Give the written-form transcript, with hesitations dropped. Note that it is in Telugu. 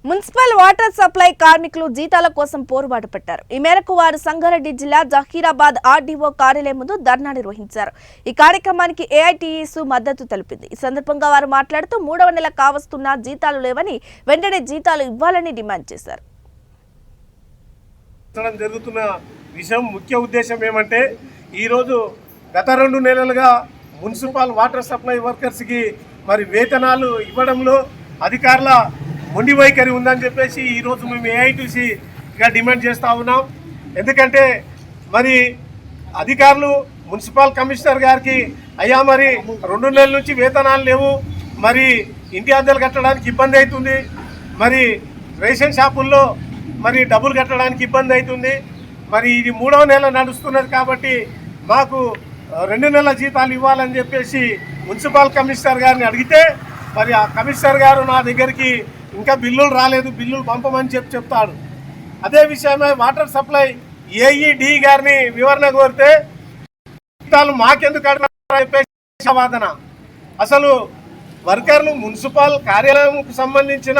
మున్సిపల్ వాటర్ సప్లై కార్మికులు జీతాల కోసం పోరుబాటు పెట్టారు. ఈ మేరకు వారు సంగారెడ్డి జిల్లా జహీరాబాద్ ఆర్డీఓ కార్యాలయం ముందు ధర్నా నిర్వహించారు. ఈ కార్యక్రమానికి ఏఐటీయూసీ మద్దతు తెలిపింది. ఈ సందర్భంగా వారు మాట్లాడుతూ 3వ నెల కావస్తున్నా జీతాలు లేవని, వెంటనే జీతాలు ఇవ్వాలని డిమాండ్ చేశారు. జరుగుతున్న విషయం ముఖ్య ఉద్దేశం ఏమంటే, ఈరోజు గత 2 నెలలుగా మున్సిపల్ వాటర్ సప్లై వర్కర్స్కి మరి వేతనాలు ఇవ్వడంలో అధికారుల మొండి వైఖరి ఉందని చెప్పేసి ఈరోజు మేము ఏఐటీసీగా డిమాండ్ చేస్తూ ఉన్నాం. ఎందుకంటే మరి అధికారులు మున్సిపల్ కమిషనర్ గారికి అయ్యా మరి 2 నెలల నుంచి వేతనాలు లేవు, మరి ఇంటి అద్దెలు కట్టడానికి ఇబ్బంది అవుతుంది, మరి రేషన్ షాపుల్లో మరి డబ్బులు కట్టడానికి ఇబ్బంది అవుతుంది, మరి ఇది 3వ నెల నడుస్తున్నది కాబట్టి మాకు 2 నెలల జీతాలు ఇవ్వాలని చెప్పేసి మున్సిపల్ కమిషనర్ గారిని అడిగితే మరి ఆ కమిషనర్ గారు నా దగ్గరికి ఇంకా బిల్లులు రాలేదు, బిల్లులు పంపమని చెప్తాడు. అదే విషయమై వాటర్ సప్లై ఏఈడి గారిని వివరణ కోరితే జీతాలు మాకెందుకు అడిగినారని చెప్పేసి వాదన. అసలు వర్కర్లు మున్సిపల్ కార్యాలయంకు సంబంధించిన